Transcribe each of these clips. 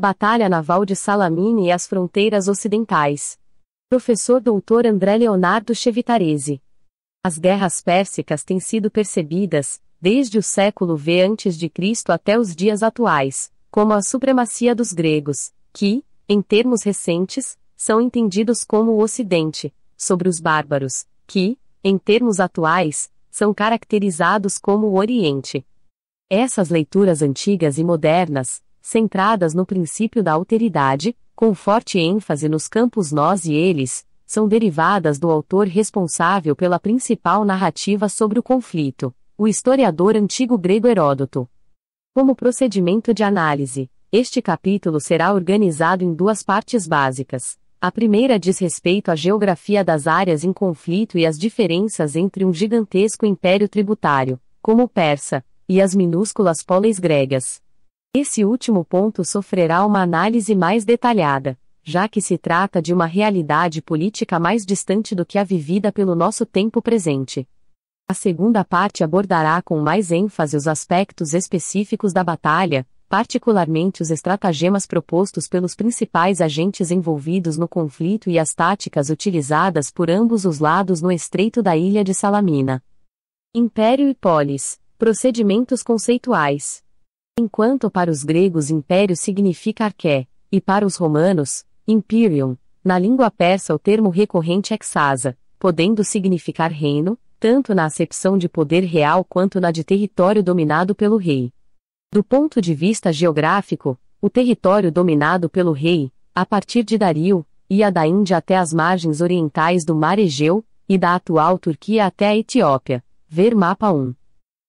Batalha Naval de Salamine e as Fronteiras Ocidentais. Professor Dr. André Leonardo Chevitarese. As guerras pérsicas têm sido percebidas, desde o século V a.C. até os dias atuais, como a supremacia dos gregos, que, em termos recentes, são entendidos como o Ocidente, sobre os bárbaros, que, em termos atuais, são caracterizados como o Oriente. Essas leituras antigas e modernas, centradas no princípio da alteridade, com forte ênfase nos campos nós e eles, são derivadas do autor responsável pela principal narrativa sobre o conflito, o historiador antigo grego Heródoto. Como procedimento de análise, este capítulo será organizado em duas partes básicas. A primeira diz respeito à geografia das áreas em conflito e as diferenças entre um gigantesco império tributário, como o persa, e as minúsculas polis gregas. Esse último ponto sofrerá uma análise mais detalhada, já que se trata de uma realidade política mais distante do que a vivida pelo nosso tempo presente. A segunda parte abordará com mais ênfase os aspectos específicos da batalha, particularmente os estratagemas propostos pelos principais agentes envolvidos no conflito e as táticas utilizadas por ambos os lados no estreito da ilha de Salamina. Império e polis, procedimentos conceituais. Enquanto para os gregos império significa arché, e para os romanos, imperium, na língua persa o termo recorrente é xasa, podendo significar reino, tanto na acepção de poder real quanto na de território dominado pelo rei. Do ponto de vista geográfico, o território dominado pelo rei, a partir de Dario, ia da Índia até as margens orientais do Mar Egeu, e da atual Turquia até a Etiópia, ver mapa 1.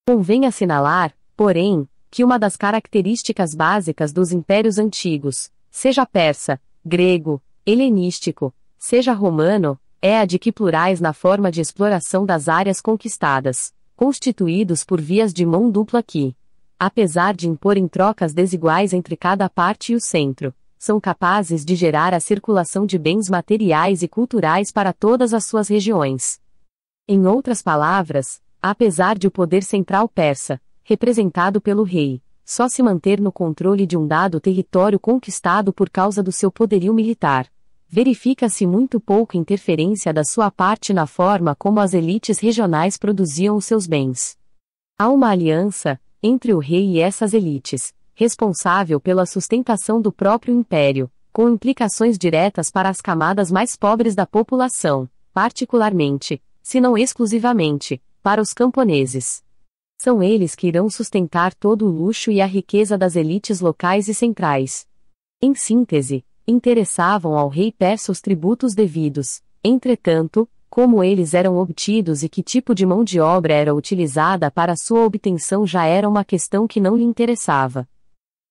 Convém assinalar, porém, que uma das características básicas dos impérios antigos, seja persa, grego, helenístico, seja romano, é a de que plurais na forma de exploração das áreas conquistadas, constituídos por vias de mão dupla que, apesar de imporem trocas desiguais entre cada parte e o centro, são capazes de gerar a circulação de bens materiais e culturais para todas as suas regiões. Em outras palavras, apesar de o poder central persa, representado pelo rei, só se manter no controle de um dado território conquistado por causa do seu poderio militar, verifica-se muito pouca interferência da sua parte na forma como as elites regionais produziam os seus bens. Há uma aliança entre o rei e essas elites, responsável pela sustentação do próprio império, com implicações diretas para as camadas mais pobres da população, particularmente, se não exclusivamente, para os camponeses. São eles que irão sustentar todo o luxo e a riqueza das elites locais e centrais. Em síntese, interessavam ao rei persa os tributos devidos, entretanto, como eles eram obtidos e que tipo de mão de obra era utilizada para sua obtenção já era uma questão que não lhe interessava.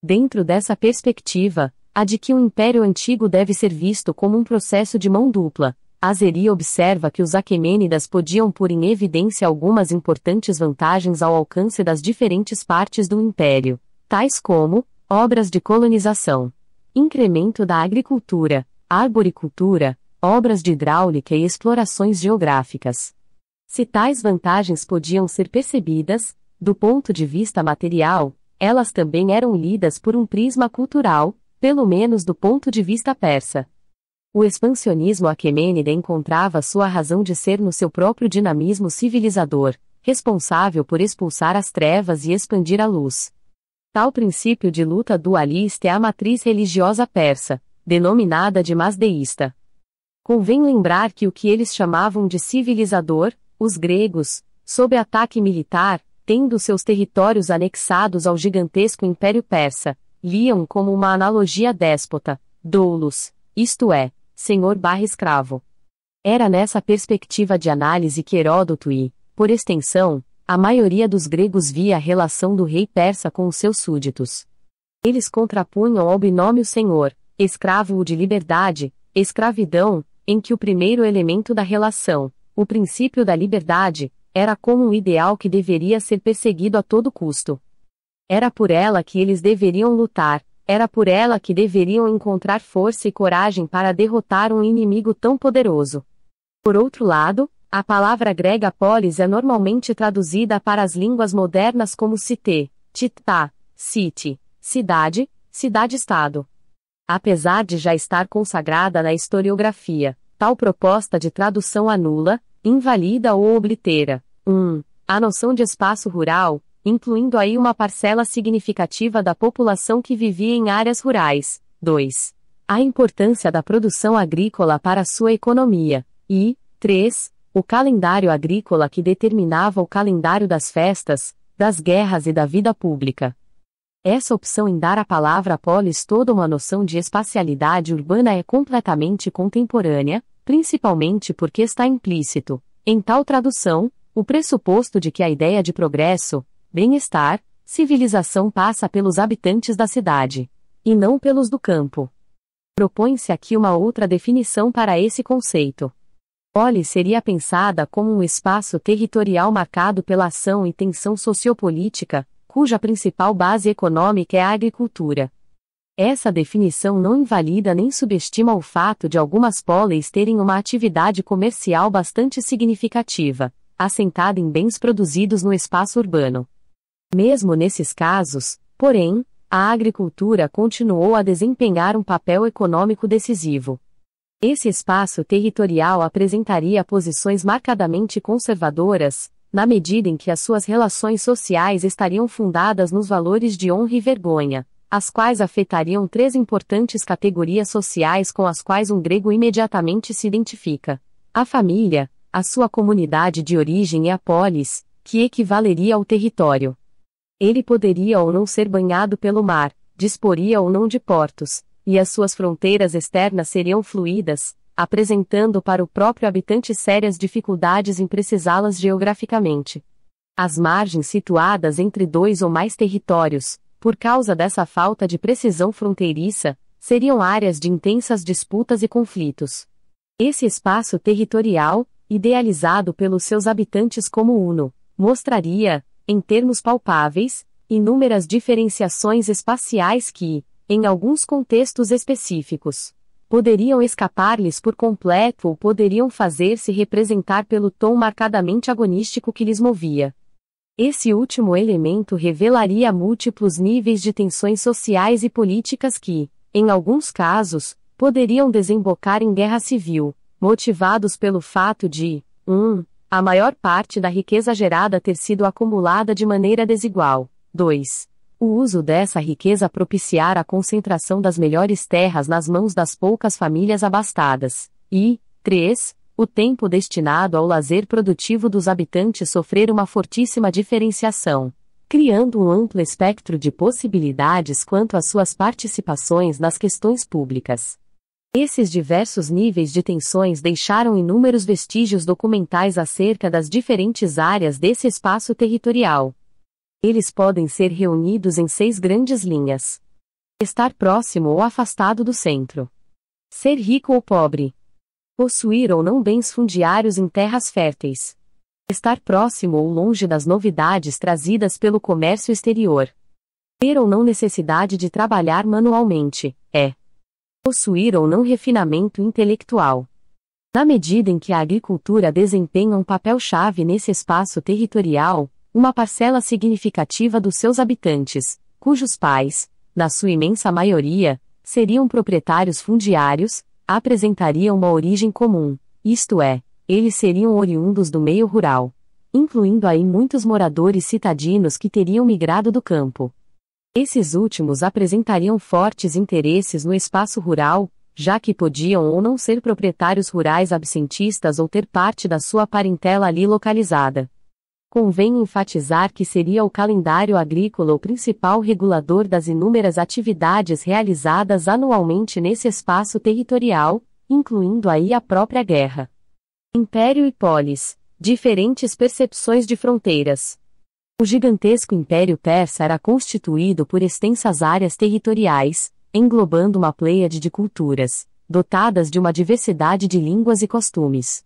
Dentro dessa perspectiva, a de que o Império Antigo deve ser visto como um processo de mão dupla, Azeri observa que os Aquemênidas podiam pôr em evidência algumas importantes vantagens ao alcance das diferentes partes do império, tais como obras de colonização, incremento da agricultura, arboricultura, obras de hidráulica e explorações geográficas. Se tais vantagens podiam ser percebidas, do ponto de vista material, elas também eram lidas por um prisma cultural, pelo menos do ponto de vista persa. O expansionismo aquemênida encontrava sua razão de ser no seu próprio dinamismo civilizador, responsável por expulsar as trevas e expandir a luz. Tal princípio de luta dualista é a matriz religiosa persa, denominada de masdeísta. Convém lembrar que o que eles chamavam de civilizador, os gregos, sob ataque militar, tendo seus territórios anexados ao gigantesco Império Persa, liam como uma analogia déspota, doulos, isto é, senhor/escravo. Era nessa perspectiva de análise que Heródoto e, por extensão, a maioria dos gregos via a relação do rei persa com os seus súditos. Eles contrapunham ao binômio senhor-escravo o de liberdade, escravidão, em que o primeiro elemento da relação, o princípio da liberdade, era como um ideal que deveria ser perseguido a todo custo. Era por ela que eles deveriam lutar, era por ela que deveriam encontrar força e coragem para derrotar um inimigo tão poderoso. Por outro lado, a palavra grega polis é normalmente traduzida para as línguas modernas como cité, titá, city, cidade, cidade-estado. Apesar de já estar consagrada na historiografia, tal proposta de tradução anula, invalida ou oblitera 1. A noção de espaço rural, incluindo aí uma parcela significativa da população que vivia em áreas rurais. 2. A importância da produção agrícola para a sua economia. E 3. O calendário agrícola que determinava o calendário das festas, das guerras e da vida pública. Essa opção em dar à palavra polis toda uma noção de espacialidade urbana é completamente contemporânea, principalmente porque está implícito, em tal tradução, o pressuposto de que a ideia de progresso, bem-estar, civilização passa pelos habitantes da cidade, e não pelos do campo. Propõe-se aqui uma outra definição para esse conceito. Polis seria pensada como um espaço territorial marcado pela ação e tensão sociopolítica, cuja principal base econômica é a agricultura. Essa definição não invalida nem subestima o fato de algumas polis terem uma atividade comercial bastante significativa, assentada em bens produzidos no espaço urbano. Mesmo nesses casos, porém, a agricultura continuou a desempenhar um papel econômico decisivo. Esse espaço territorial apresentaria posições marcadamente conservadoras, na medida em que as suas relações sociais estariam fundadas nos valores de honra e vergonha, as quais afetariam três importantes categorias sociais com as quais um grego imediatamente se identifica: a família, a sua comunidade de origem e a polis, que equivaleria ao território. Ele poderia ou não ser banhado pelo mar, disporia ou não de portos, e as suas fronteiras externas seriam fluídas, apresentando para o próprio habitante sérias dificuldades em precisá-las geograficamente. As margens situadas entre dois ou mais territórios, por causa dessa falta de precisão fronteiriça, seriam áreas de intensas disputas e conflitos. Esse espaço territorial, idealizado pelos seus habitantes como uno, mostraria, em termos palpáveis, inúmeras diferenciações espaciais que, em alguns contextos específicos, poderiam escapar-lhes por completo ou poderiam fazer-se representar pelo tom marcadamente agonístico que lhes movia. Esse último elemento revelaria múltiplos níveis de tensões sociais e políticas que, em alguns casos, poderiam desembocar em guerra civil, motivados pelo fato de, 1. A maior parte da riqueza gerada ter sido acumulada de maneira desigual. 2. O uso dessa riqueza propiciar a concentração das melhores terras nas mãos das poucas famílias abastadas. E 3. O tempo destinado ao lazer produtivo dos habitantes sofrer uma fortíssima diferenciação, criando um amplo espectro de possibilidades quanto às suas participações nas questões públicas. Esses diversos níveis de tensões deixaram inúmeros vestígios documentais acerca das diferentes áreas desse espaço territorial. Eles podem ser reunidos em 6 grandes linhas: estar próximo ou afastado do centro, ser rico ou pobre, possuir ou não bens fundiários em terras férteis, estar próximo ou longe das novidades trazidas pelo comércio exterior, ter ou não necessidade de trabalhar manualmente, possuir ou não refinamento intelectual. Na medida em que a agricultura desempenha um papel-chave nesse espaço territorial, uma parcela significativa dos seus habitantes, cujos pais, na sua imensa maioria, seriam proprietários fundiários, apresentariam uma origem comum, isto é, eles seriam oriundos do meio rural, incluindo aí muitos moradores citadinos que teriam migrado do campo. Esses últimos apresentariam fortes interesses no espaço rural, já que podiam ou não ser proprietários rurais absentistas ou ter parte da sua parentela ali localizada. Convém enfatizar que seria o calendário agrícola o principal regulador das inúmeras atividades realizadas anualmente nesse espaço territorial, incluindo aí a própria guerra. Império e polis, diferentes percepções de fronteiras. O gigantesco Império Persa era constituído por extensas áreas territoriais, englobando uma pleiade de culturas, dotadas de uma diversidade de línguas e costumes.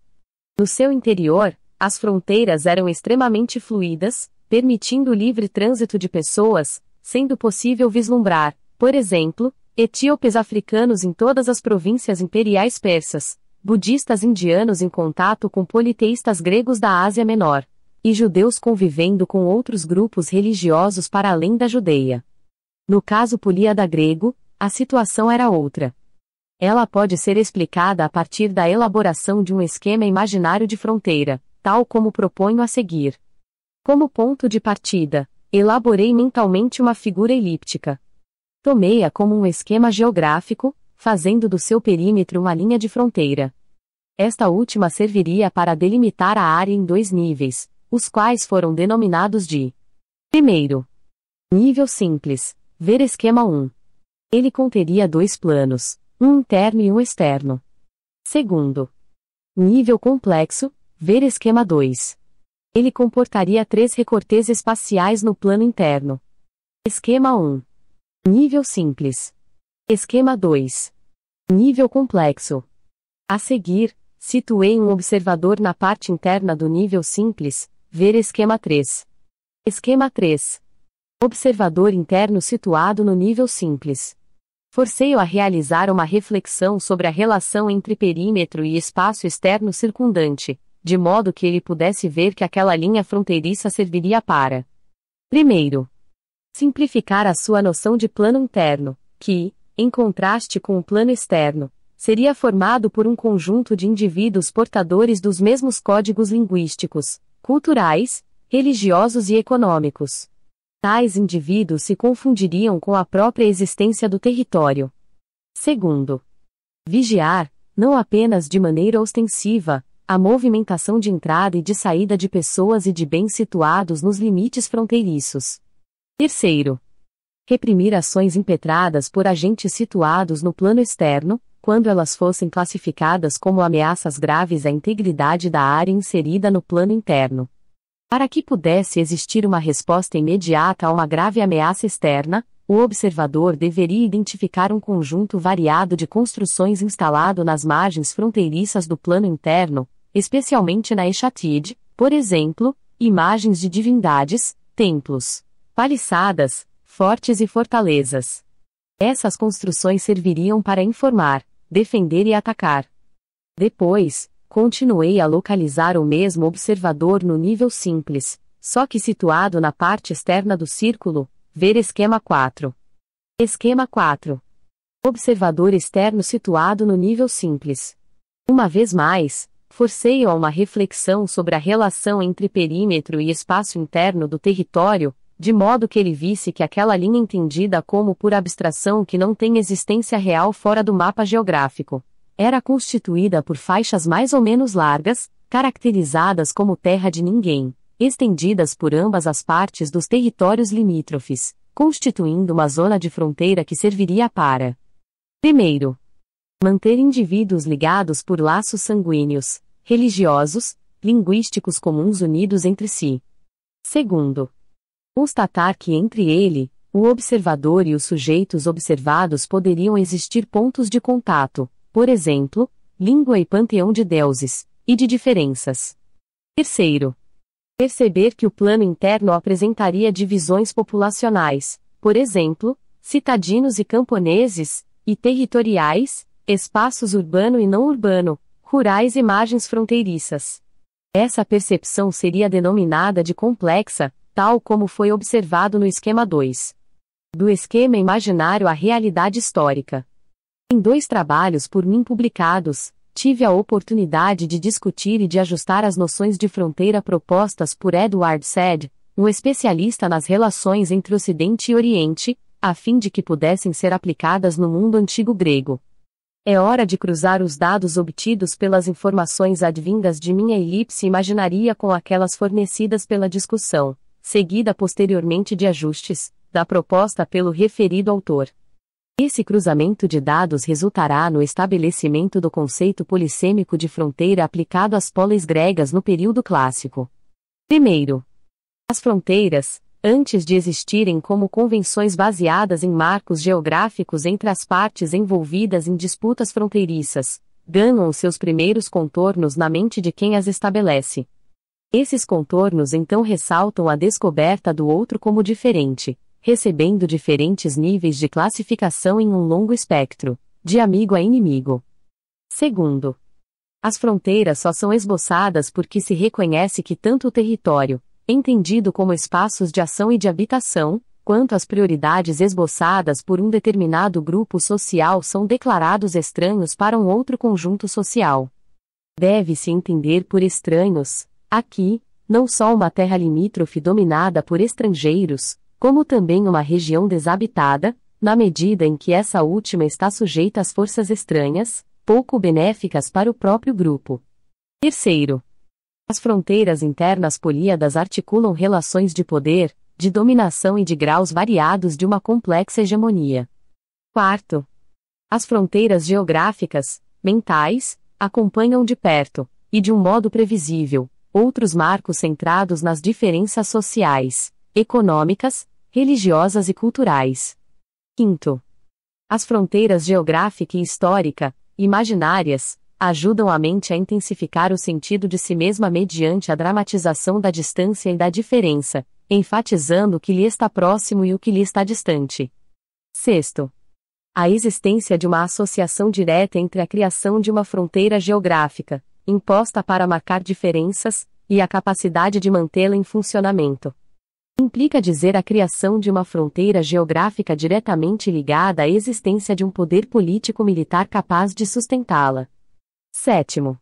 No seu interior, as fronteiras eram extremamente fluídas, permitindo o livre trânsito de pessoas, sendo possível vislumbrar, por exemplo, etíopes africanos em todas as províncias imperiais persas, budistas indianos em contato com politeístas gregos da Ásia Menor, e judeus convivendo com outros grupos religiosos para além da Judeia. No caso políada grego, a situação era outra. Ela pode ser explicada a partir da elaboração de um esquema imaginário de fronteira, tal como proponho a seguir. Como ponto de partida, elaborei mentalmente uma figura elíptica. Tomei-a como um esquema geográfico, fazendo do seu perímetro uma linha de fronteira. Esta última serviria para delimitar a área em dois níveis, os quais foram denominados de: primeiro, nível simples, ver esquema 1. Ele conteria dois planos, um interno e um externo. Segundo, nível complexo, ver esquema 2. Ele comportaria três recortes espaciais no plano interno. Esquema 1. Nível simples. Esquema 2. Nível complexo. A seguir, situei um observador na parte interna do nível simples, ver esquema 3. Esquema 3. Observador interno situado no nível simples. Forcei-o a realizar uma reflexão sobre a relação entre perímetro e espaço externo circundante, de modo que ele pudesse ver que aquela linha fronteiriça serviria para: primeiro, simplificar a sua noção de plano interno, que, em contraste com o plano externo, seria formado por um conjunto de indivíduos portadores dos mesmos códigos linguísticos, culturais, religiosos e econômicos. Tais indivíduos se confundiriam com a própria existência do território. Segundo, vigiar, não apenas de maneira ostensiva, a movimentação de entrada e de saída de pessoas e de bens situados nos limites fronteiriços. Terceiro, reprimir ações impetradas por agentes situados no plano externo, quando elas fossem classificadas como ameaças graves à integridade da área inserida no plano interno. Para que pudesse existir uma resposta imediata a uma grave ameaça externa, o observador deveria identificar um conjunto variado de construções instalado nas margens fronteiriças do plano interno, especialmente na Exatide, por exemplo, imagens de divindades, templos, paliçadas, fortes e fortalezas. Essas construções serviriam para informar, defender e atacar. Depois, continuei a localizar o mesmo observador no nível simples, só que situado na parte externa do círculo, ver esquema 4. Esquema 4. Observador externo situado no nível simples. Uma vez mais, forcei-o a uma reflexão sobre a relação entre perímetro e espaço interno do território, de modo que ele visse que aquela linha entendida como por abstração que não tem existência real fora do mapa geográfico, era constituída por faixas mais ou menos largas, caracterizadas como terra de ninguém, estendidas por ambas as partes dos territórios limítrofes, constituindo uma zona de fronteira que serviria para: primeiro, manter indivíduos ligados por laços sanguíneos, religiosos, linguísticos comuns unidos entre si. Segundo, constatar que entre ele, o observador e os sujeitos observados poderiam existir pontos de contato, por exemplo, língua e panteão de deuses, e de diferenças. Terceiro, perceber que o plano interno apresentaria divisões populacionais, por exemplo, citadinos e camponeses, e territoriais, espaços urbano e não urbano, rurais e margens fronteiriças. Essa percepção seria denominada de complexa, tal como foi observado no esquema 2. Do esquema imaginário à realidade histórica. Em 2 trabalhos por mim publicados, tive a oportunidade de discutir e de ajustar as noções de fronteira propostas por Edward Said, um especialista nas relações entre Ocidente e Oriente, a fim de que pudessem ser aplicadas no mundo antigo grego. É hora de cruzar os dados obtidos pelas informações advindas de minha elipse imaginaria com aquelas fornecidas pela discussão, seguida posteriormente de ajustes, da proposta pelo referido autor. Esse cruzamento de dados resultará no estabelecimento do conceito polissêmico de fronteira aplicado às polis gregas no período clássico. Primeiro, as fronteiras, antes de existirem como convenções baseadas em marcos geográficos entre as partes envolvidas em disputas fronteiriças, ganham os seus primeiros contornos na mente de quem as estabelece. Esses contornos então ressaltam a descoberta do outro como diferente, recebendo diferentes níveis de classificação em um longo espectro, de amigo a inimigo. Segundo, as fronteiras só são esboçadas porque se reconhece que tanto o território, entendido como espaços de ação e de habitação, quanto as prioridades esboçadas por um determinado grupo social são declarados estranhos para um outro conjunto social. Deve-se entender por estranhos, aqui, não só uma terra limítrofe dominada por estrangeiros, como também uma região desabitada, na medida em que essa última está sujeita às forças estranhas, pouco benéficas para o próprio grupo. Terceiro, as fronteiras internas políadas articulam relações de poder, de dominação e de graus variados de uma complexa hegemonia. Quarto, as fronteiras geográficas, mentais, acompanham de perto, e de um modo previsível, outros marcos centrados nas diferenças sociais, econômicas, religiosas e culturais. Quinto, as fronteiras geográfica e histórica, imaginárias, ajudam a mente a intensificar o sentido de si mesma mediante a dramatização da distância e da diferença, enfatizando o que lhe está próximo e o que lhe está distante. Sexto, a existência de uma associação direta entre a criação de uma fronteira geográfica, imposta para marcar diferenças, e a capacidade de mantê-la em funcionamento. Implica dizer a criação de uma fronteira geográfica diretamente ligada à existência de um poder político-militar capaz de sustentá-la. Sétimo,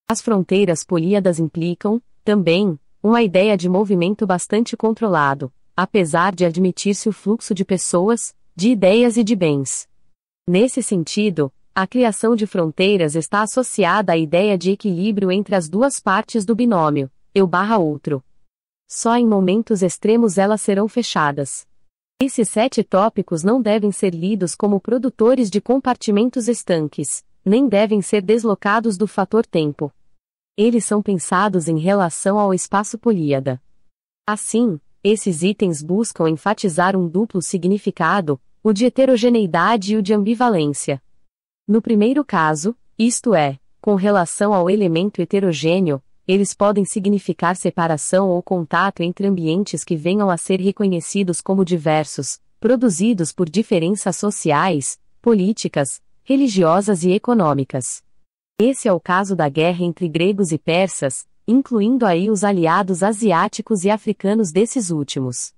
as fronteiras políadas implicam, também, uma ideia de movimento bastante controlado, apesar de admitir-se o fluxo de pessoas, de ideias e de bens. Nesse sentido, a criação de fronteiras está associada à ideia de equilíbrio entre as duas partes do binômio, eu/outro. Só em momentos extremos elas serão fechadas. Esses 7 tópicos não devem ser lidos como produtores de compartimentos estanques, nem devem ser deslocados do fator tempo. Eles são pensados em relação ao espaço políada. Assim, esses itens buscam enfatizar um duplo significado, o de heterogeneidade e o de ambivalência. No primeiro caso, isto é, com relação ao elemento heterogêneo, eles podem significar separação ou contato entre ambientes que venham a ser reconhecidos como diversos, produzidos por diferenças sociais, políticas, religiosas e econômicas. Esse é o caso da guerra entre gregos e persas, incluindo aí os aliados asiáticos e africanos desses últimos.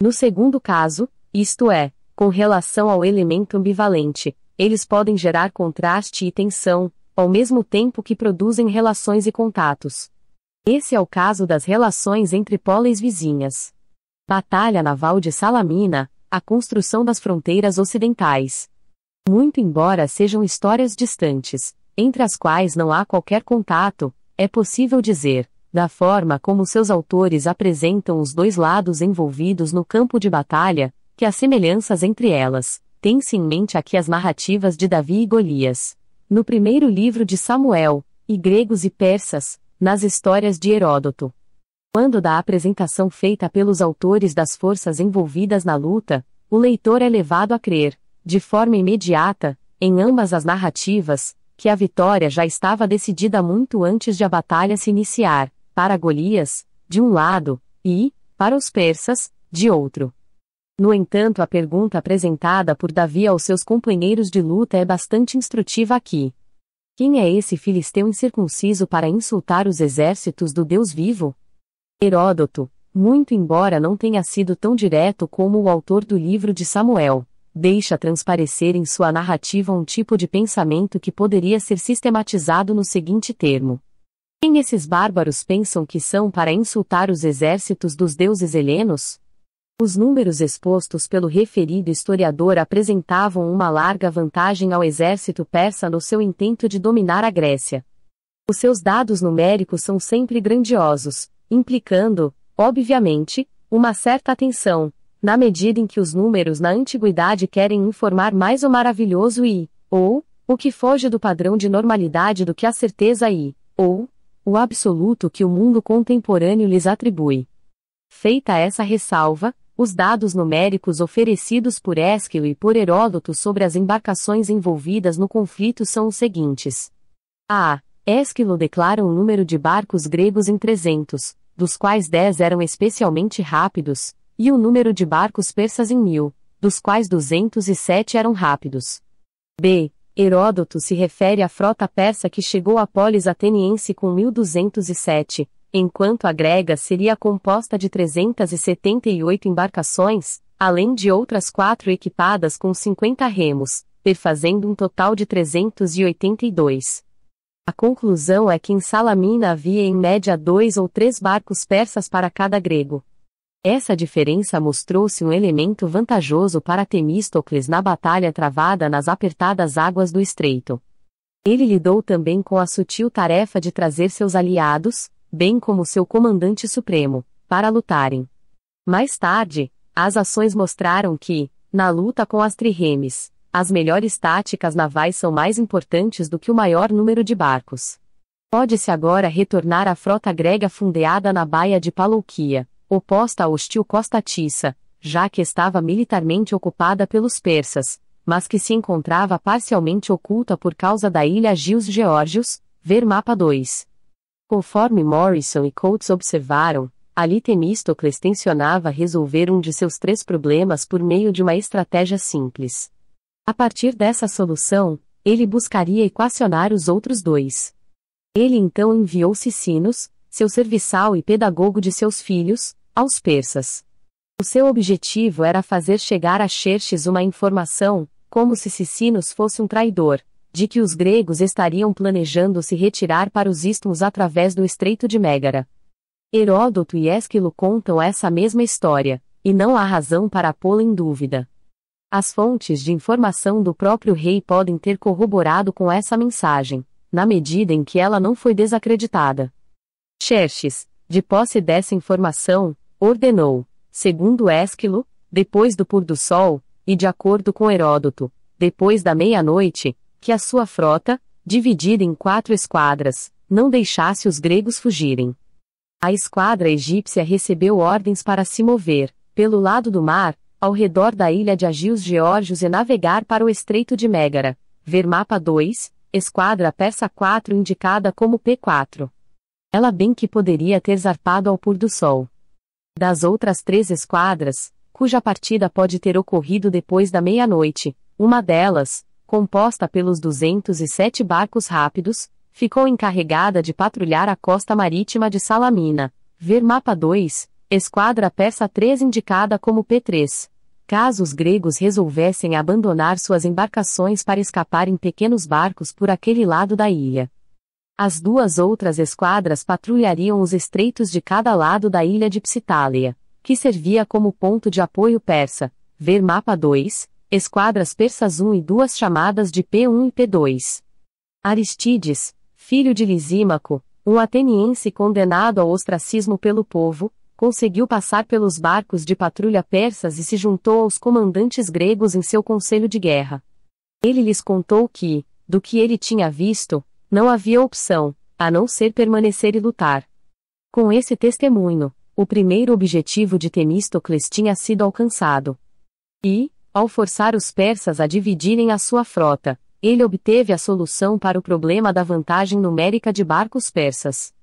No segundo caso, isto é, com relação ao elemento ambivalente, eles podem gerar contraste e tensão, ao mesmo tempo que produzem relações e contatos. Esse é o caso das relações entre polis vizinhas. Batalha naval de Salamina, a construção das fronteiras ocidentais. Muito embora sejam histórias distantes, entre as quais não há qualquer contato, é possível dizer, da forma como seus autores apresentam os dois lados envolvidos no campo de batalha, que as semelhanças entre elas, tem-se em mente aqui as narrativas de Davi e Golias, no primeiro livro de Samuel, e gregos e persas, nas histórias de Heródoto. Quando da apresentação feita pelos autores das forças envolvidas na luta, o leitor é levado a crer, de forma imediata, em ambas as narrativas, que a vitória já estava decidida muito antes de a batalha se iniciar, para Golias, de um lado, e, para os persas, de outro. No entanto, a pergunta apresentada por Davi aos seus companheiros de luta é bastante instrutiva aqui. Quem é esse filisteu incircunciso para insultar os exércitos do Deus vivo? Heródoto, muito embora não tenha sido tão direto como o autor do livro de Samuel, deixa transparecer em sua narrativa um tipo de pensamento que poderia ser sistematizado no seguinte termo: quem esses bárbaros pensam que são para insultar os exércitos dos deuses helenos? Os números expostos pelo referido historiador apresentavam uma larga vantagem ao exército persa no seu intento de dominar a Grécia. Os seus dados numéricos são sempre grandiosos, implicando, obviamente, uma certa atenção, na medida em que os números na antiguidade querem informar mais o maravilhoso e, ou, o que foge do padrão de normalidade do que a certeza e, ou, o absoluto que o mundo contemporâneo lhes atribui. Feita essa ressalva, os dados numéricos oferecidos por Ésquilo e por Heródoto sobre as embarcações envolvidas no conflito são os seguintes. A. Ésquilo declara o número de barcos gregos em 300, dos quais 10 eram especialmente rápidos, e o número de barcos persas em 1000, dos quais 207 eram rápidos. B. Heródoto se refere à frota persa que chegou à polis ateniense com 1207, enquanto a grega seria composta de 378 embarcações, além de outras 4 equipadas com 50 remos, perfazendo um total de 382. A conclusão é que em Salamina havia em média 2 ou 3 barcos persas para cada grego. Essa diferença mostrou-se um elemento vantajoso para Temístocles na batalha travada nas apertadas águas do estreito. Ele lidou também com a sutil tarefa de trazer seus aliados, bem como seu comandante supremo, para lutarem. Mais tarde, as ações mostraram que, na luta com as trirremes, as melhores táticas navais são mais importantes do que o maior número de barcos. Pode-se agora retornar à frota grega fundeada na baía de Palouquia, oposta à hostil Costa Tissa, já que estava militarmente ocupada pelos persas, mas que se encontrava parcialmente oculta por causa da ilha Gios Geórgios, ver mapa 2. Conforme Morrison e Coates observaram, ali Temístocles tensionava resolver um de seus 3 problemas por meio de uma estratégia simples. A partir dessa solução, ele buscaria equacionar os outros 2. Ele então enviou Sicinos, seu serviçal e pedagogo de seus filhos, aos persas. O seu objetivo era fazer chegar a Xerxes uma informação, como se Sicinos fosse um traidor, de que os gregos estariam planejando se retirar para os istmos através do Estreito de Mégara. Heródoto e Ésquilo contam essa mesma história, e não há razão para pô-la em dúvida. As fontes de informação do próprio rei podem ter corroborado com essa mensagem, na medida em que ela não foi desacreditada. Xerxes, de posse dessa informação, ordenou, segundo Ésquilo, depois do pôr do sol, e de acordo com Heródoto, depois da meia-noite, que a sua frota, dividida em 4 esquadras, não deixasse os gregos fugirem. A esquadra egípcia recebeu ordens para se mover, pelo lado do mar, ao redor da ilha de Agios Geórgios e navegar para o Estreito de Mégara, ver mapa 2, esquadra persa 4 indicada como P4. Ela bem que poderia ter zarpado ao pôr do sol. Das outras 3 esquadras, cuja partida pode ter ocorrido depois da meia-noite, uma delas, composta pelos 207 barcos rápidos, ficou encarregada de patrulhar a costa marítima de Salamina, ver mapa 2, esquadra persa 3 indicada como P3. Caso os gregos resolvessem abandonar suas embarcações para escapar em pequenos barcos por aquele lado da ilha. As 2 outras esquadras patrulhariam os estreitos de cada lado da ilha de Psitália, que servia como ponto de apoio persa, ver mapa 2, esquadras persas 1 e 2 chamadas de P1 e P2. Aristides, filho de Lisímaco, um ateniense condenado ao ostracismo pelo povo, conseguiu passar pelos barcos de patrulha persas e se juntou aos comandantes gregos em seu conselho de guerra. Ele lhes contou que, do que ele tinha visto, não havia opção, a não ser permanecer e lutar. Com esse testemunho, o primeiro objetivo de Temístocles tinha sido alcançado. E, ao forçar os persas a dividirem a sua frota, ele obteve a solução para o problema da vantagem numérica de barcos persas.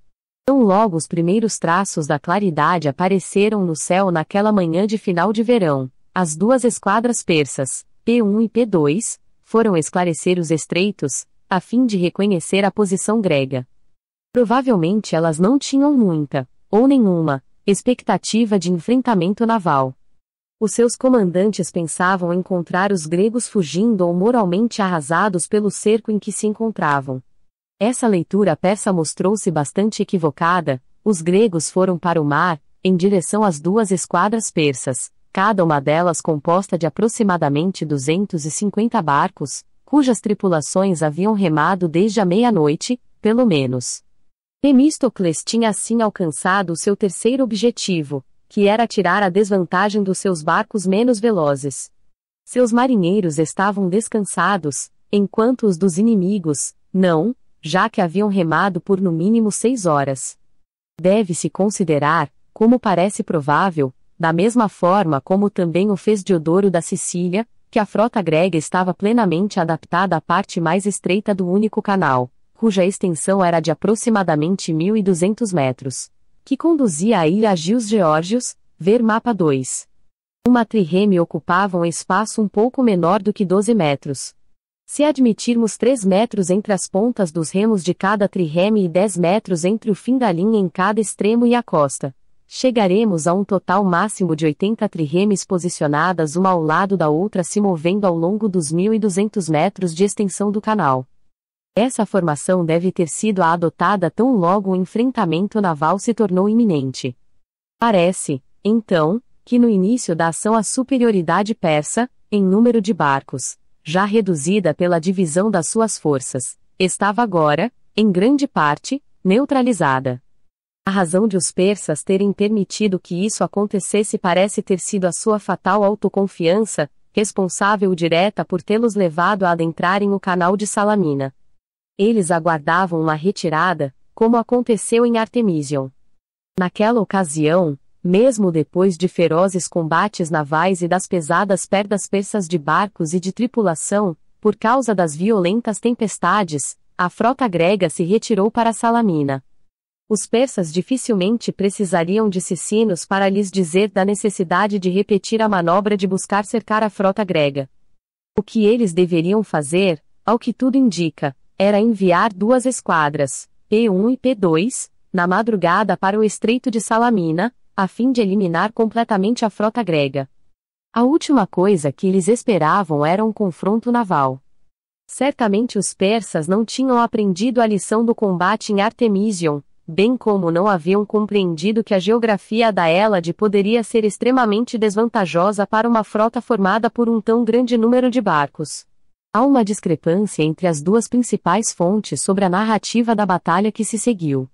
Tão logo os primeiros traços da claridade apareceram no céu naquela manhã de final de verão, as 2 esquadras persas, P1 e P2, foram esclarecer os estreitos, a fim de reconhecer a posição grega. Provavelmente elas não tinham muita, ou nenhuma, expectativa de enfrentamento naval. Os seus comandantes pensavam encontrar os gregos fugindo ou moralmente arrasados pelo cerco em que se encontravam. Essa leitura persa mostrou-se bastante equivocada. Os gregos foram para o mar, em direção às 2 esquadras persas, cada uma delas composta de aproximadamente 250 barcos, cujas tripulações haviam remado desde a meia-noite, pelo menos. Temístocles tinha assim alcançado o seu terceiro objetivo, que era tirar a desvantagem dos seus barcos menos velozes. Seus marinheiros estavam descansados, enquanto os dos inimigos, não, já que haviam remado por no mínimo 6 horas. Deve-se considerar, como parece provável, da mesma forma como também o fez Diodoro da Sicília, que a frota grega estava plenamente adaptada à parte mais estreita do único canal, cuja extensão era de aproximadamente 1.200 metros, que conduzia à ilha Gios Geórgios, ver mapa 2. Uma trirreme ocupava um espaço um pouco menor do que 12 metros. Se admitirmos 3 metros entre as pontas dos remos de cada trirreme e 10 metros entre o fim da linha em cada extremo e a costa, chegaremos a um total máximo de 80 trirremes posicionadas uma ao lado da outra se movendo ao longo dos 1.200 metros de extensão do canal. Essa formação deve ter sido a adotada tão logo o enfrentamento naval se tornou iminente. Parece, então, que no início da ação a superioridade persa, em número de barcos, já reduzida pela divisão das suas forças, estava agora, em grande parte, neutralizada. A razão de os persas terem permitido que isso acontecesse parece ter sido a sua fatal autoconfiança, responsável direta por tê-los levado a adentrarem o canal de Salamina. Eles aguardavam uma retirada, como aconteceu em Artemision. Naquela ocasião, mesmo depois de ferozes combates navais e das pesadas perdas persas de barcos e de tripulação, por causa das violentas tempestades, a frota grega se retirou para Salamina. Os persas dificilmente precisariam de Cicinos para lhes dizer da necessidade de repetir a manobra de buscar cercar a frota grega. O que eles deveriam fazer, ao que tudo indica, era enviar 2 esquadras, P1 e P2, na madrugada para o Estreito de Salamina, a fim de eliminar completamente a frota grega. A última coisa que eles esperavam era um confronto naval. Certamente os persas não tinham aprendido a lição do combate em Artemision, bem como não haviam compreendido que a geografia da Hélade poderia ser extremamente desvantajosa para uma frota formada por um tão grande número de barcos. Há uma discrepância entre as duas principais fontes sobre a narrativa da batalha que se seguiu.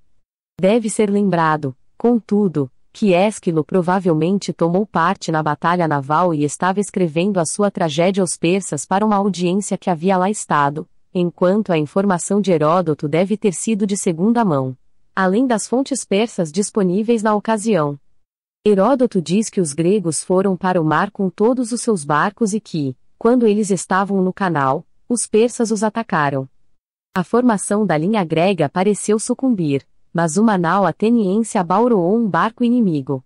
Deve ser lembrado, contudo, que Ésquilo provavelmente tomou parte na batalha naval e estava escrevendo a sua tragédia aos persas para uma audiência que havia lá estado, enquanto a informação de Heródoto deve ter sido de segunda mão, além das fontes persas disponíveis na ocasião. Heródoto diz que os gregos foram para o mar com todos os seus barcos e que, quando eles estavam no canal, os persas os atacaram. A formação da linha grega pareceu sucumbir, mas uma nau ateniense abaurou um barco inimigo.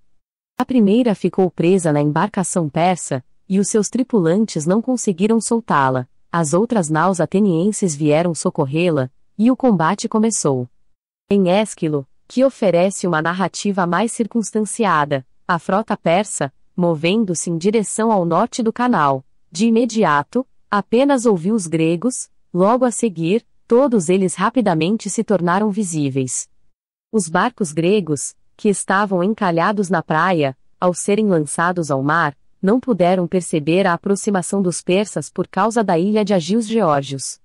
A primeira ficou presa na embarcação persa, e os seus tripulantes não conseguiram soltá-la. As outras naus atenienses vieram socorrê-la, e o combate começou. Em Ésquilo, que oferece uma narrativa mais circunstanciada, a frota persa, movendo-se em direção ao norte do canal, de imediato, apenas ouviu os gregos, logo a seguir, todos eles rapidamente se tornaram visíveis. Os barcos gregos, que estavam encalhados na praia, ao serem lançados ao mar, não puderam perceber a aproximação dos persas por causa da ilha de Agios Geórgios.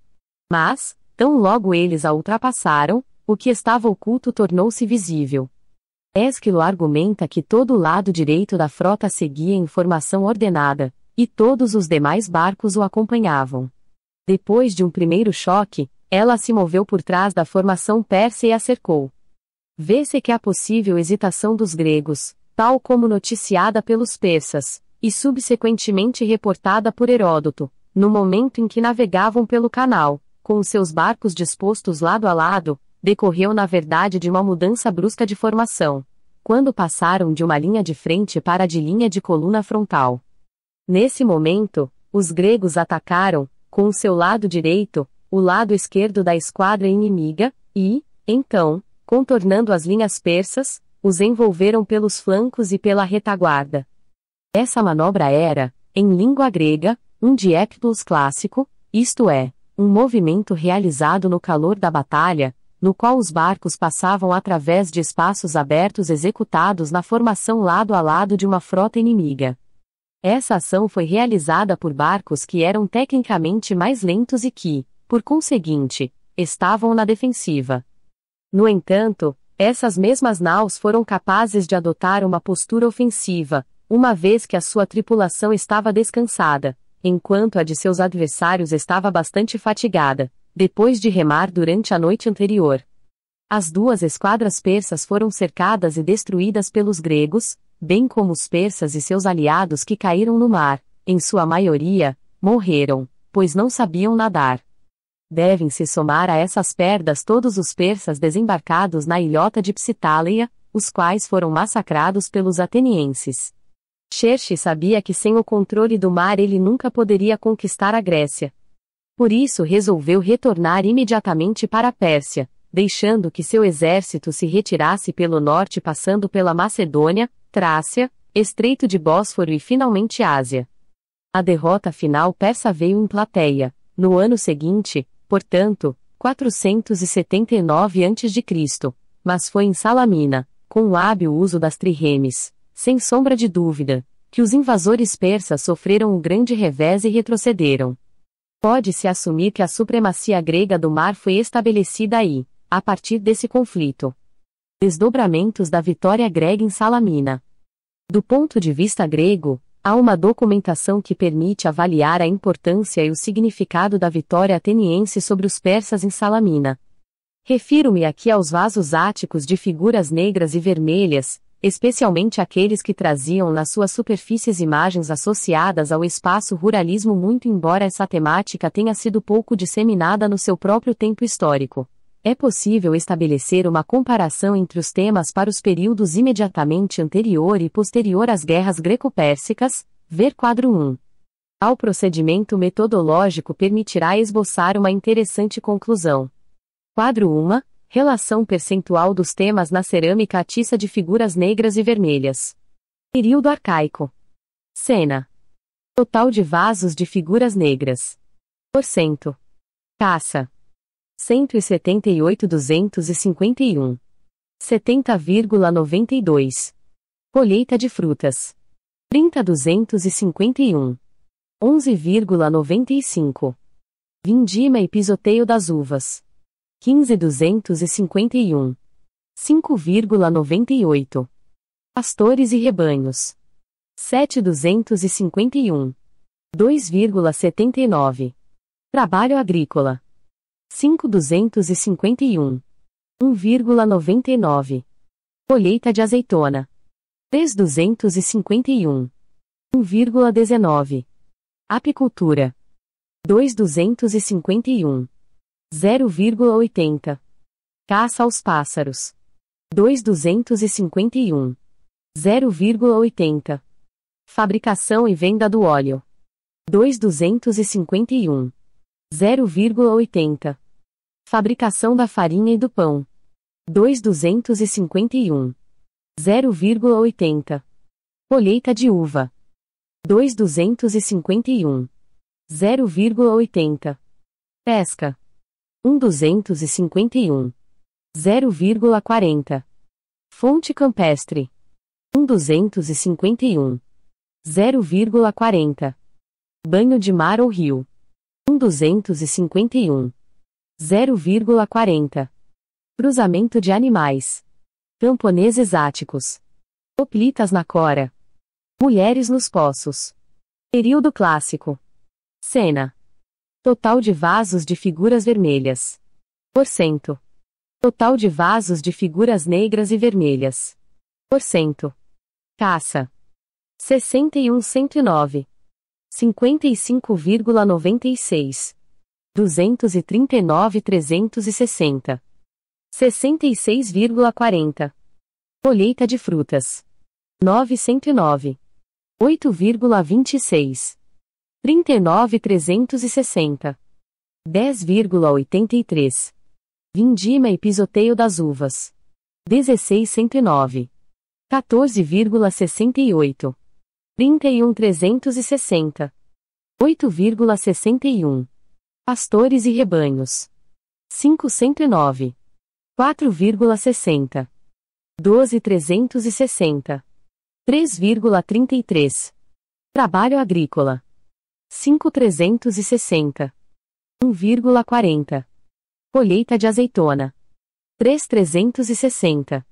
Mas, tão logo eles a ultrapassaram, o que estava oculto tornou-se visível. Ésquilo argumenta que todo o lado direito da frota seguia em formação ordenada, e todos os demais barcos o acompanhavam. Depois de um primeiro choque, ela se moveu por trás da formação persa e a cercou. Vê-se que a possível hesitação dos gregos, tal como noticiada pelos persas, e subsequentemente reportada por Heródoto, no momento em que navegavam pelo canal, com os seus barcos dispostos lado a lado, decorreu na verdade de uma mudança brusca de formação, quando passaram de uma linha de frente para a de linha de coluna frontal. Nesse momento, os gregos atacaram, com o seu lado direito, o lado esquerdo da esquadra inimiga, e, então, contornando as linhas persas, os envolveram pelos flancos e pela retaguarda. Essa manobra era, em língua grega, um diéptlos clássico, isto é, um movimento realizado no calor da batalha, no qual os barcos passavam através de espaços abertos executados na formação lado a lado de uma frota inimiga. Essa ação foi realizada por barcos que eram tecnicamente mais lentos e que, por conseguinte, estavam na defensiva. No entanto, essas mesmas naus foram capazes de adotar uma postura ofensiva, uma vez que a sua tripulação estava descansada, enquanto a de seus adversários estava bastante fatigada, depois de remar durante a noite anterior. As 2 esquadras persas foram cercadas e destruídas pelos gregos, bem como os persas e seus aliados que caíram no mar, em sua maioria, morreram, pois não sabiam nadar. Devem-se somar a essas perdas todos os persas desembarcados na ilhota de Psitáleia, os quais foram massacrados pelos atenienses. Xerxes sabia que sem o controle do mar ele nunca poderia conquistar a Grécia. Por isso resolveu retornar imediatamente para a Pérsia, deixando que seu exército se retirasse pelo norte passando pela Macedônia, Trácia, Estreito de Bósforo e finalmente Ásia. A derrota final persa veio em Plateia, no ano seguinte, portanto, 479 a.C., mas foi em Salamina, com o hábil uso das trirremes, sem sombra de dúvida, que os invasores persas sofreram um grande revés e retrocederam. Pode-se assumir que a supremacia grega do mar foi estabelecida aí, a partir desse conflito. Desdobramentos da vitória grega em Salamina. Do ponto de vista grego, há uma documentação que permite avaliar a importância e o significado da vitória ateniense sobre os persas em Salamina. Refiro-me aqui aos vasos áticos de figuras negras e vermelhas, especialmente aqueles que traziam nas suas superfícies imagens associadas ao espaço ruralismo, muito embora essa temática tenha sido pouco disseminada no seu próprio tempo histórico. É possível estabelecer uma comparação entre os temas para os períodos imediatamente anterior e posterior às guerras greco-pérsicas, ver quadro 1. Ao procedimento metodológico permitirá esboçar uma interessante conclusão. Quadro 1. Relação percentual dos temas na cerâmica atiça de figuras negras e vermelhas. Período arcaico. Cena. Total de vasos de figuras negras. Porcento. Caça. 178.251. 70,92. Colheita de frutas. 30.251. 11,95. Vindima e pisoteio das uvas. 15.251. 5,98. Pastores e rebanhos. 7.251. 2,79. Trabalho agrícola. 5.251. 1,99. Colheita de azeitona. 3.251. 1,19. Apicultura. 2.251. 0,80. Caça aos pássaros. 2.251. 0,80. Fabricação e venda do óleo. 2.251. 0,80. Fabricação da farinha e do pão. 2.251. 0,80. Colheita de uva. 2.251. 0,80. Pesca. 1.251. 0,40. Fonte campestre. 1.251. 0,40. Banho de mar ou rio. 1.251. 0,40. Cruzamento de animais. Camponeses áticos. Hoplitas na Cora. Mulheres nos poços. Período clássico. Cena. Total de vasos de figuras vermelhas. Porcento. Total de vasos de figuras negras e vermelhas. Porcento. Caça. 61.109. 55,96. 239.360. 66,40. Colheita de frutas. 909. 8,26. 39.360. 10,83. Vindima e pisoteio das uvas. 16.109. 14,68. 31.360. 8,61. Pastores e rebanhos. 509. 4,60. 12.360. 3,33. Trabalho agrícola. 5.360. 1,40. Colheita de azeitona. 3.360.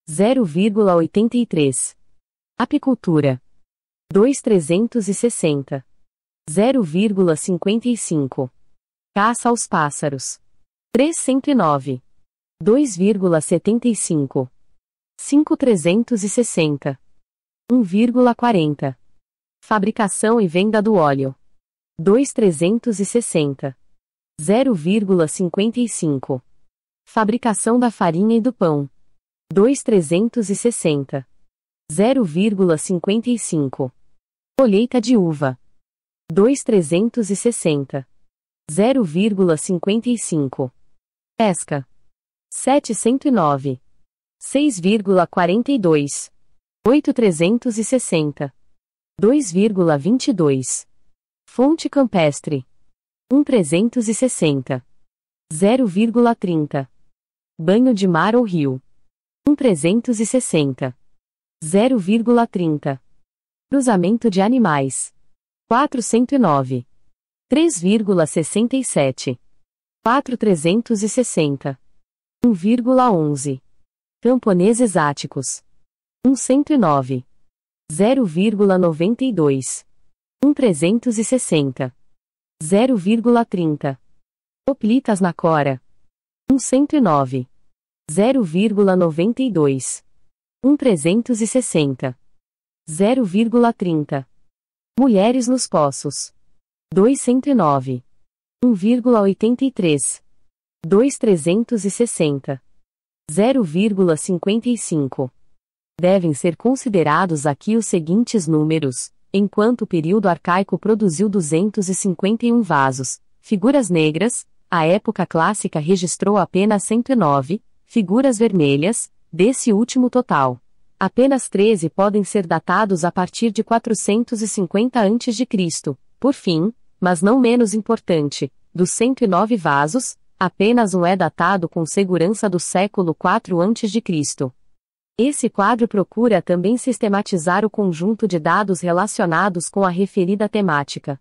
0,83. Apicultura. 2.360. 0,55. Caça aos pássaros. 309. 2,75. 5.360. 1,40. Fabricação e venda do óleo. 2.360. 0,55. Fabricação da farinha e do pão. 2.360. 0,55. Colheita de uva. 2.360. 0,55. Pesca. 709. 6,42. 8,360. 2,22. Fonte campestre. 1,360. 0,30. Banho de mar ou rio. 1,360. 0,30. Cruzamento de animais. 409. 3,67. 4,360. 1,11. Camponeses áticos. 109. 0,92. 1,360. 0,30. Hoplitas na Cora. 109. 0,92. 1,360. 0,30. Mulheres nos poços. 209. 1,83. 2,360. 0,55. Devem ser considerados aqui os seguintes números, enquanto o período arcaico produziu 251 vasos, figuras negras, a época clássica registrou apenas 109, figuras vermelhas, desse último total. Apenas 13 podem ser datados a partir de 450 a.C., por fim, mas não menos importante, dos 109 vasos, apenas um é datado com segurança do século IV a.C. Esse quadro procura também sistematizar o conjunto de dados relacionados com a referida temática.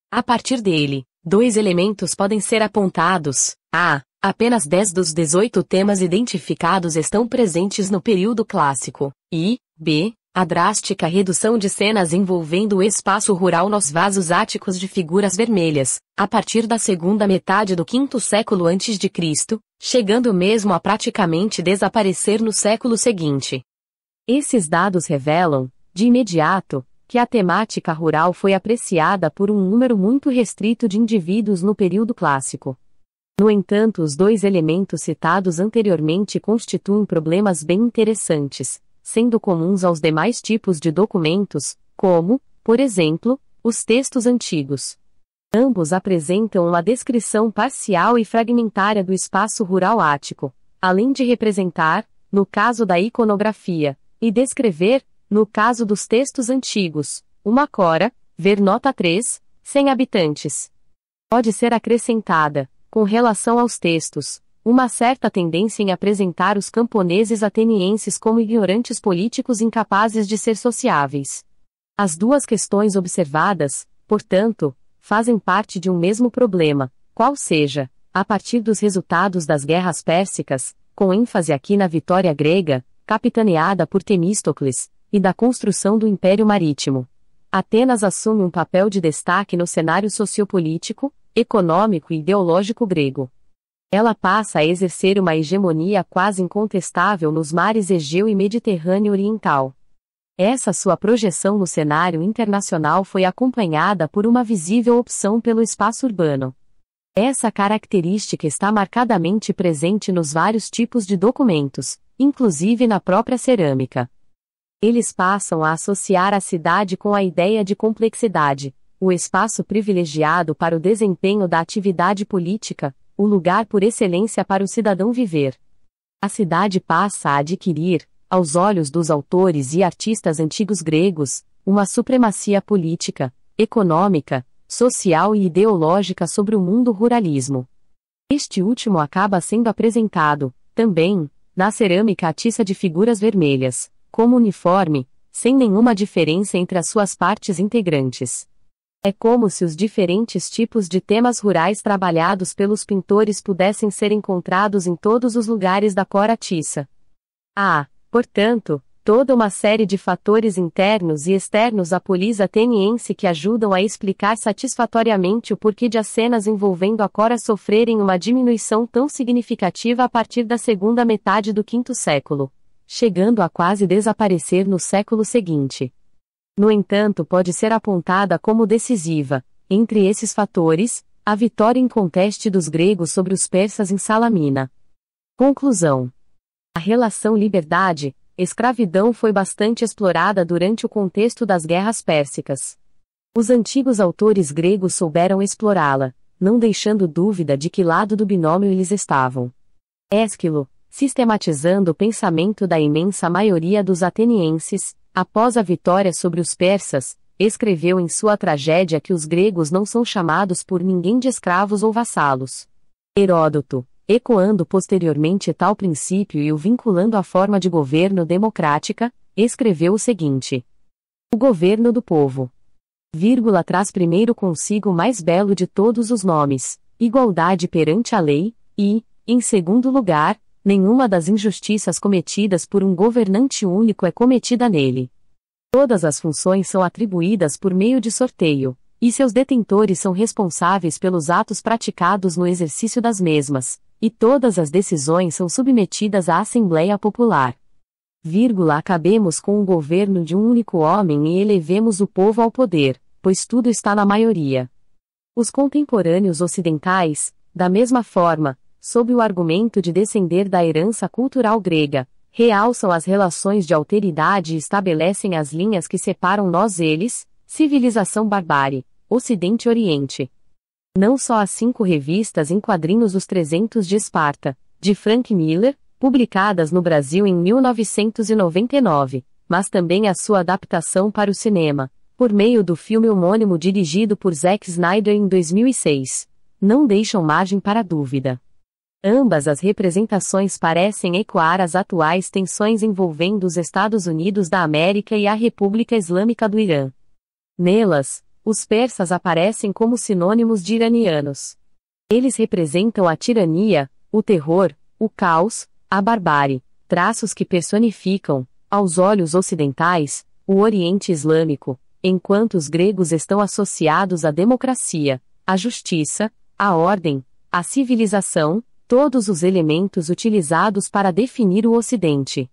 A partir dele, dois elementos podem ser apontados. A. Apenas 10 dos 18 temas identificados estão presentes no período clássico. E, B. A drástica redução de cenas envolvendo o espaço rural nos vasos áticos de figuras vermelhas, a partir da segunda metade do V século a.C., chegando mesmo a praticamente desaparecer no século seguinte. Esses dados revelam, de imediato, que a temática rural foi apreciada por um número muito restrito de indivíduos no período clássico. No entanto, os dois elementos citados anteriormente constituem problemas bem interessantes, sendo comuns aos demais tipos de documentos, como, por exemplo, os textos antigos. Ambos apresentam uma descrição parcial e fragmentária do espaço rural ático, além de representar, no caso da iconografia, e descrever, no caso dos textos antigos, uma cora, ver nota 3, sem habitantes. Pode ser acrescentada, com relação aos textos, uma certa tendência em apresentar os camponeses atenienses como ignorantes políticos incapazes de ser sociáveis. As duas questões observadas, portanto, fazem parte de um mesmo problema, qual seja, a partir dos resultados das guerras pérsicas, com ênfase aqui na vitória grega, capitaneada por Temístocles, e da construção do Império Marítimo. Atenas assume um papel de destaque no cenário sociopolítico, econômico e ideológico grego. Ela passa a exercer uma hegemonia quase incontestável nos mares Egeu e Mediterrâneo Oriental. Essa sua projeção no cenário internacional foi acompanhada por uma visível opção pelo espaço urbano. Essa característica está marcadamente presente nos vários tipos de documentos, inclusive na própria cerâmica. Eles passam a associar a cidade com a ideia de complexidade, o espaço privilegiado para o desempenho da atividade política, o lugar por excelência para o cidadão viver. A cidade passa a adquirir, aos olhos dos autores e artistas antigos gregos, uma supremacia política, econômica, social e ideológica sobre o mundo ruralismo. Este último acaba sendo apresentado, também, na cerâmica atiça de figuras vermelhas, como uniforme, sem nenhuma diferença entre as suas partes integrantes. É como se os diferentes tipos de temas rurais trabalhados pelos pintores pudessem ser encontrados em todos os lugares da cora atiça. Há, portanto, toda uma série de fatores internos e externos à polis ateniense que ajudam a explicar satisfatoriamente o porquê de as cenas envolvendo a cora sofrerem uma diminuição tão significativa a partir da segunda metade do V século, chegando a quase desaparecer no século seguinte. No entanto, pode ser apontada como decisiva, entre esses fatores, a vitória inconteste dos gregos sobre os persas em Salamina. Conclusão. A relação liberdade-escravidão foi bastante explorada durante o contexto das guerras pérsicas. Os antigos autores gregos souberam explorá-la, não deixando dúvida de que lado do binômio eles estavam. Ésquilo, sistematizando o pensamento da imensa maioria dos atenienses, após a vitória sobre os persas, escreveu em sua tragédia que os gregos não são chamados por ninguém de escravos ou vassalos. Heródoto, ecoando posteriormente tal princípio e o vinculando à forma de governo democrática, escreveu o seguinte: o governo do povo. Vírgula traz primeiro consigo o mais belo de todos os nomes, igualdade perante a lei, e, em segundo lugar, nenhuma das injustiças cometidas por um governante único é cometida nele. Todas as funções são atribuídas por meio de sorteio, e seus detentores são responsáveis pelos atos praticados no exercício das mesmas, e todas as decisões são submetidas à Assembleia Popular. Vírgula, acabemos com o governo de um único homem e elevemos o povo ao poder, pois tudo está na maioria. Os contemporâneos ocidentais, da mesma forma, sob o argumento de descender da herança cultural grega, realçam as relações de alteridade e estabelecem as linhas que separam nós eles, civilização-barbárie, Ocidente e Oriente. Não só as 5 revistas em quadrinhos Os 300 de Esparta, de Frank Miller, publicadas no Brasil em 1999, mas também a sua adaptação para o cinema, por meio do filme homônimo dirigido por Zack Snyder em 2006, não deixam margem para dúvida. Ambas as representações parecem ecoar as atuais tensões envolvendo os Estados Unidos da América e a República Islâmica do Irã. Nelas, os persas aparecem como sinônimos de iranianos. Eles representam a tirania, o terror, o caos, a barbárie, traços que personificam, aos olhos ocidentais, o Oriente Islâmico, enquanto os gregos estão associados à democracia, à justiça, à ordem, à civilização, todos os elementos utilizados para definir o Ocidente.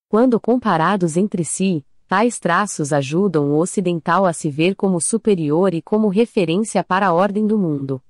Quando comparados entre si, tais traços ajudam o ocidental a se ver como superior e como referência para a ordem do mundo.